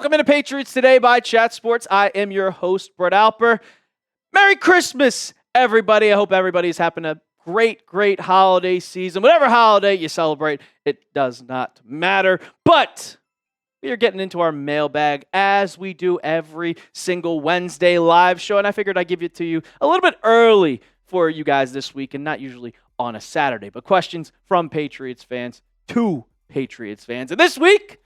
Welcome into Patriots Today by Chat Sports. I am your host, Brett Alper. Merry Christmas, everybody. I hope everybody's having a great holiday season. Whatever holiday you celebrate, it does not matter. But we are getting into our mailbag as we do every single Wednesday live show, and I figured I'd give it to you a little bit early for you guys this week, and not usually on a Saturday, but questions from Patriots fans to Patriots fans. And this week,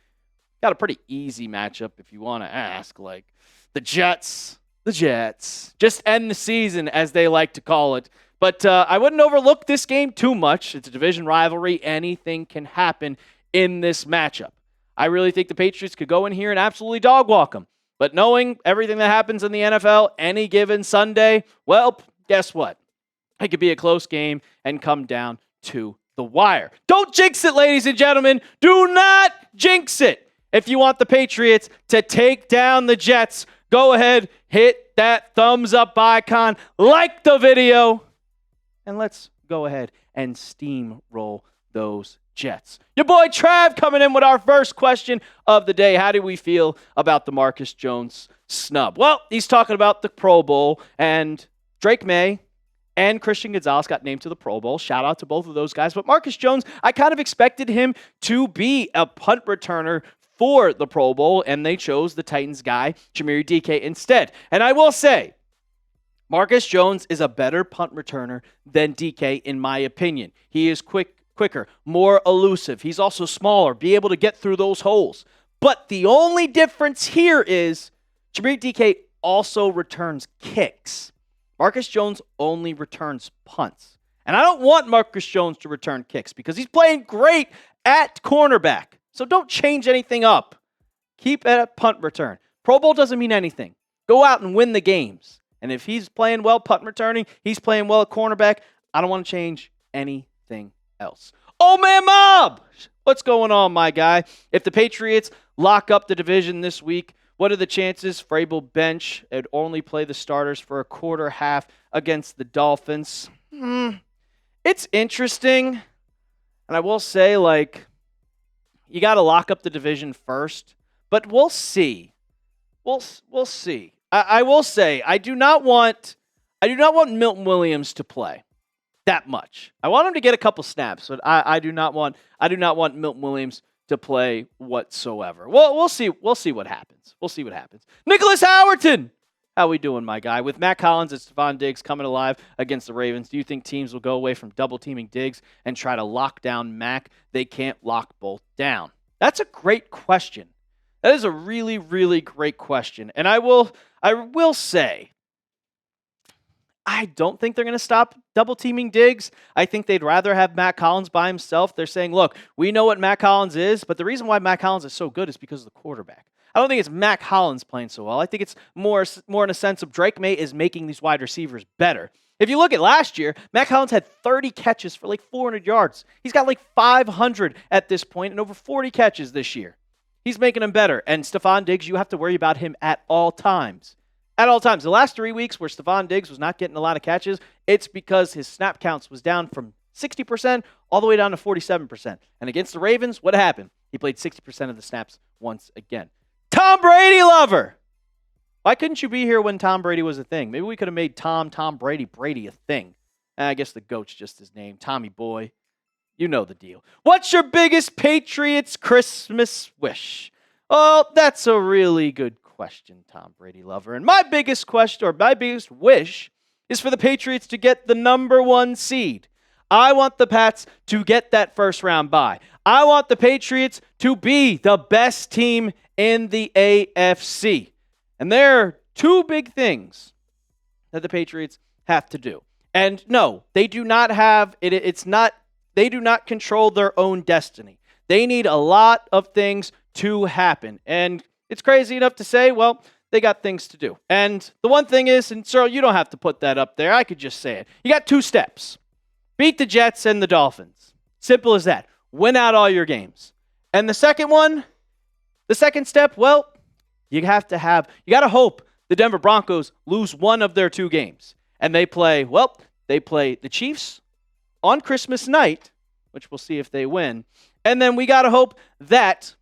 got a pretty easy matchup if you want to ask, like the Jets, just end the season as they like to call it. But I wouldn't overlook this game too much. It's a division rivalry. Anything can happen in this matchup. I really think the Patriots could go in here and absolutely dog walk them. But knowing everything that happens in the NFL any given Sunday, well, guess what? It could be a close game and come down to the wire. Don't jinx it, ladies and gentlemen. Do not jinx it. If you want the Patriots to take down the Jets, go ahead, hit that thumbs up icon, like the video, and let's go ahead and steamroll those Jets. Your boy Trav coming in with our first question of the day. How do we feel about the Marcus Jones snub? Well, he's talking about the Pro Bowl, and Drake May and Christian Gonzalez got named to the Pro Bowl. Shout out to both of those guys. But Marcus Jones, I kind of expected him to be a punt returner for the Pro Bowl, and they chose the Titans guy, Chimere DK, instead. And I will say, Marcus Jones is a better punt returner than DK, in my opinion. He is quicker, more elusive. He's also smaller, be able to get through those holes. But the only difference here is Chimere DK also returns kicks. Marcus Jones only returns punts. And I don't want Marcus Jones to return kicks because he's playing great at cornerback. So don't change anything up. Keep it at punt return. Pro Bowl doesn't mean anything. Go out and win the games. And if he's playing well punt returning, he's playing well at cornerback, I don't want to change anything else. Oh, man, Mob! What's going on, my guy? If the Patriots lock up the division this week, what are the chances Vrabel bench and only play the starters for a quarter half against the Dolphins? It's interesting. And I will say, you got to lock up the division first, but we'll see. We'll see. I will say I do not want Milton Williams to play that much. I want him to get a couple snaps, but I do not want Milton Williams to play whatsoever. Well, we'll see. We'll see what happens. Nicholas Howerton, how we doing, my guy? With Mack Hollins and Stefon Diggs coming alive against the Ravens, do you think teams will go away from double-teaming Diggs and try to lock down Mack? They can't lock both down. That's a great question. That is a really, really great question. And I will say, I don't think they're going to stop double-teaming Diggs. I think they'd rather have Mack Hollins by himself. They're saying, look, we know what Mack Hollins is, but the reason why Mack Hollins is so good is because of the quarterback. I don't think it's Mack Hollins playing so well. I think it's more in a sense of Drake May is making these wide receivers better. If you look at last year, Mack Hollins had 30 catches for 400 yards. He's got 500 at this point and over 40 catches this year. He's making them better. And Stefon Diggs, you have to worry about him at all times. At all times. The last 3 weeks where Stefon Diggs was not getting a lot of catches, it's because his snap counts was down from 60% all the way down to 47%. And against the Ravens, what happened? He played 60% of the snaps once again. Tom Brady lover. Why couldn't you be here when Tom Brady was a thing? Maybe we could have made Tom Brady a thing. I guess the GOAT's just his name. Tommy boy. You know the deal. What's your biggest Patriots Christmas wish? Oh, that's a really good question, Tom Brady lover. And my biggest question, or my biggest wish, is for the Patriots to get the number 1 seed. I want the Pats to get that first round bye. I want the Patriots to be the best team in the AFC. And there are 2 big things that the Patriots have to do. And no, they do not have it. They do not control their own destiny. They need a lot of things to happen. And it's crazy enough to say, well, they got things to do. And the one thing is, and Cyril, you don't have to put that up there. I could just say it. You got 2 steps. Beat the Jets and the Dolphins. Simple as that. Win out all your games. And the second step, well, you got to hope the Denver Broncos lose one of their 2 games. And they play the Chiefs on Christmas night, which we'll see if they win. And then we got to hope that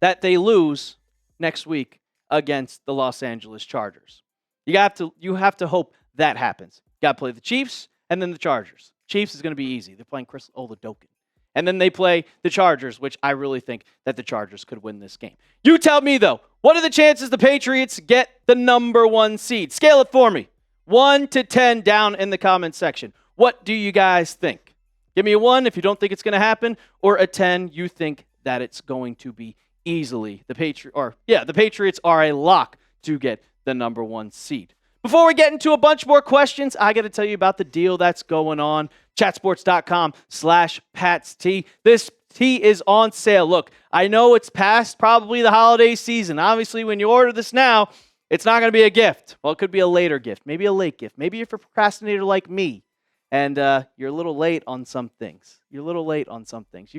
they lose next week against the Los Angeles Chargers. You have to hope that happens. You got to play the Chiefs and then the Chargers. Chiefs is going to be easy. They're playing Chris Oladokun. And then they play the Chargers, which I really think that the Chargers could win this game. You tell me, though, what are the chances the Patriots get the number 1 seed? Scale it for me. 1 to 10 down in the comment section. What do you guys think? Give me a 1 if you don't think it's going to happen, or a 10 you think that it's going to be easily. The Patriots are a lock to get the number 1 seed. Before we get into a bunch more questions, I got to tell you about the deal that's going on. Chatsports.com/PatsT. This tea is on sale. Look, I know it's past probably the holiday season. Obviously, when you order this now, it's not going to be a gift. Well, it could be a later gift, maybe a late gift. Maybe if you're a procrastinator like me and you're a little late on some things. You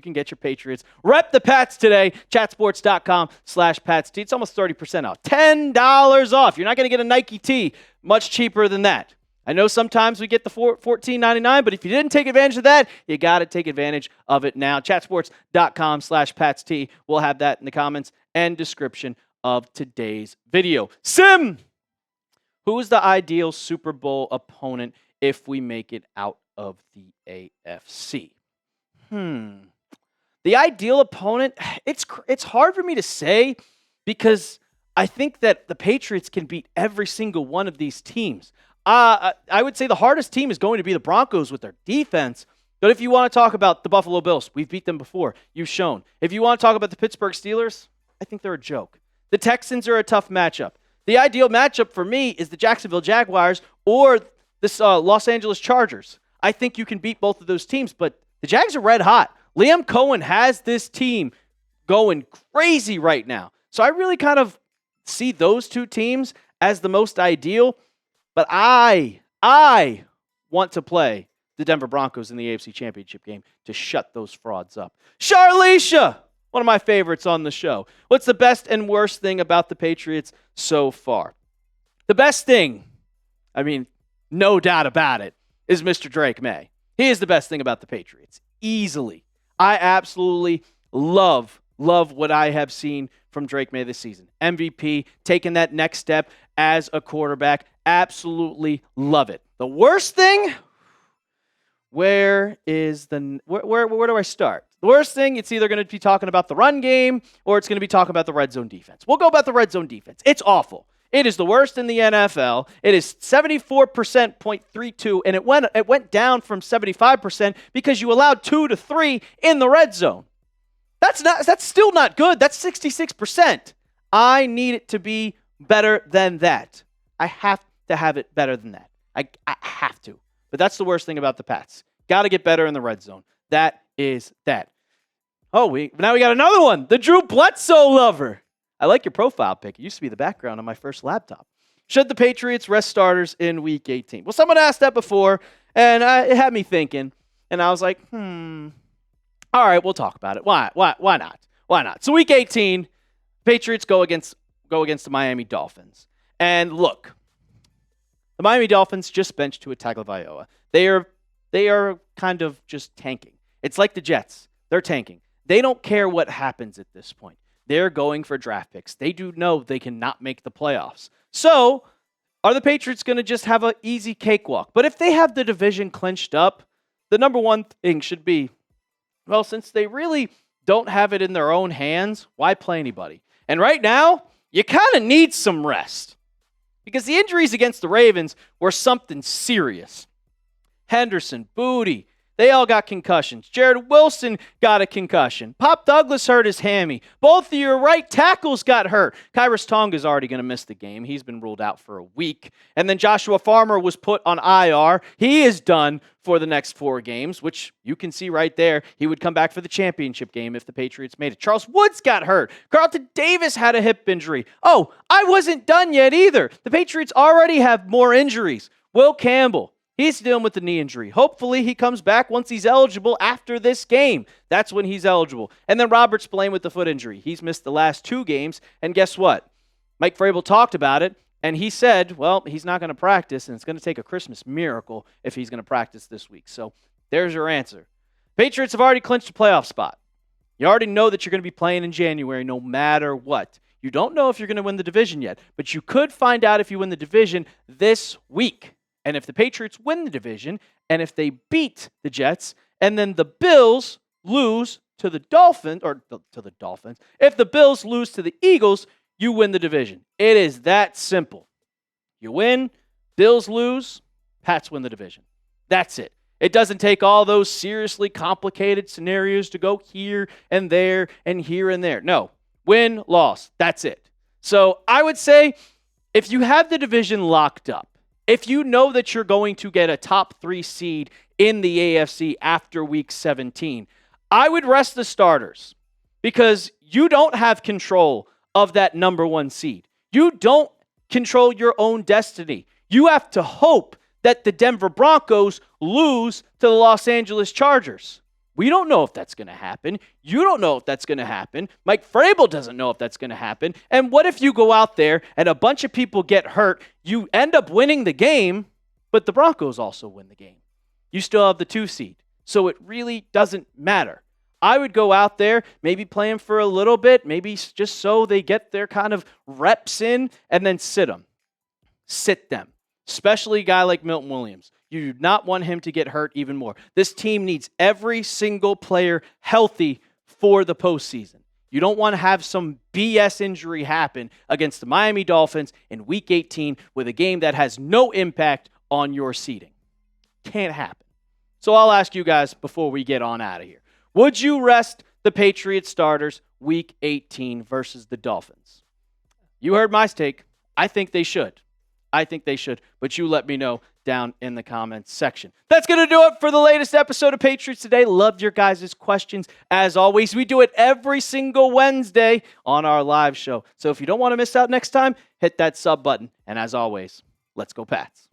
can get your Patriots. Rep the Pats today. Chatsports.com/PatsT. It's almost 30% off. $10 off. You're not going to get a Nike tee much cheaper than that. I know sometimes we get the $14.99, but if you didn't take advantage of that, you got to take advantage of it now. Chatsports.com/PatsT. We'll have that in the comments and description of today's video. Sim, who is the ideal Super Bowl opponent if we make it out of the AFC? The ideal opponent, it's hard for me to say because I think that the Patriots can beat every single one of these teams. I would say the hardest team is going to be the Broncos with their defense. But if you want to talk about the Buffalo Bills, we've beat them before. You've shown. If you want to talk about the Pittsburgh Steelers, I think they're a joke. The Texans are a tough matchup. The ideal matchup for me is the Jacksonville Jaguars or the Los Angeles Chargers. I think you can beat both of those teams, but the Jags are red hot. Liam Cohen has this team going crazy right now. So I really kind of see those two teams as the most ideal. But I want to play the Denver Broncos in the AFC Championship game to shut those frauds up. Charlisha, one of my favorites on the show. What's the best and worst thing about the Patriots so far? The best thing, no doubt about it, is Mr. Drake May. He is the best thing about the Patriots, easily. I absolutely love what I have seen from Drake May this season. MVP, taking that next step as a quarterback. Absolutely love it. The worst thing? Where do I start? The worst thing, it's either going to be talking about the run game or it's going to be talking about the red zone defense. We'll go about the red zone defense. It's awful. It is the worst in the NFL. It is 74.32, and it went down from 75% because you allowed 2 to 3 in the red zone. That's still not good. That's 66%. I need it to be better than that. I have to have it better than that. I have to. But that's the worst thing about the Pats. Got to get better in the red zone. That is that. Now we got another one. The Drew Bledsoe lover. I like your profile pic. It used to be the background on my first laptop. Should the Patriots rest starters in Week 18? Well, someone asked that before, and it had me thinking. And I was like, all right, we'll talk about it. Why not? So Week 18, Patriots go against the Miami Dolphins. And look, the Miami Dolphins just benched Tua Tagovailoa. They are kind of just tanking. It's like the Jets. They're tanking. They don't care what happens at this point. They're going for draft picks. They do know they cannot make the playoffs. So, are the Patriots going to just have an easy cakewalk? But if they have the division clinched up, the number one thing should be, well, since they really don't have it in their own hands, why play anybody? And right now, you kind of need some rest. Because the injuries against the Ravens were something serious. Henderson, Boutte, they all got concussions. Jared Wilson got a concussion. Pop Douglas hurt his hammy. Both of your right tackles got hurt. Kyrus Tonga's already going to miss the game. He's been ruled out for a week. And then Joshua Farmer was put on IR. He is done for the next 4 games, which you can see right there. He would come back for the championship game if the Patriots made it. Charles Woods got hurt. Carlton Davis had a hip injury. Oh, I wasn't done yet either. The Patriots already have more injuries. Will Campbell, he's dealing with the knee injury. Hopefully he comes back once he's eligible after this game. That's when he's eligible. And then Robert Spillane with the foot injury. He's missed the last 2 games. And guess what? Mike Vrabel talked about it. And he said, well, he's not going to practice, and it's going to take a Christmas miracle if he's going to practice this week. So there's your answer. Patriots have already clinched a playoff spot. You already know that you're going to be playing in January no matter what. You don't know if you're going to win the division yet, but you could find out if you win the division this week. And if the Patriots win the division, and if they beat the Jets, and then the Bills lose to the Dolphins, if the Bills lose to the Eagles, you win the division. It is that simple. You win, Bills lose, Pats win the division. That's it. It doesn't take all those seriously complicated scenarios to go here and there and here and there. No, win, loss, that's it. So I would say if you have the division locked up, if you know that you're going to get a top 3 seed in the AFC after week 17, I would rest the starters because you don't have control of that number 1 seed. You don't control your own destiny. You have to hope that the Denver Broncos lose to the Los Angeles Chargers. We don't know if that's going to happen. You don't know if that's going to happen. Mike Vrabel doesn't know if that's going to happen. And what if you go out there and a bunch of people get hurt, you end up winning the game, but the Broncos also win the game? You still have the 2 seed. So it really doesn't matter. I would go out there, maybe play them for a little bit, maybe just so they get their kind of reps in, and then sit them. Sit them. Especially a guy like Milton Williams. You do not want him to get hurt even more. This team needs every single player healthy for the postseason. You don't want to have some BS injury happen against the Miami Dolphins in Week 18 with a game that has no impact on your seeding. Can't happen. So I'll ask you guys before we get on out of here. Would you rest the Patriots starters Week 18 versus the Dolphins? You heard my take. I think they should. But you let me know down in the comments section. That's going to do it for the latest episode of Patriots Today. Loved your guys' questions. As always, we do it every single Wednesday on our live show. So if you don't want to miss out next time, hit that sub button. And as always, let's go Pats.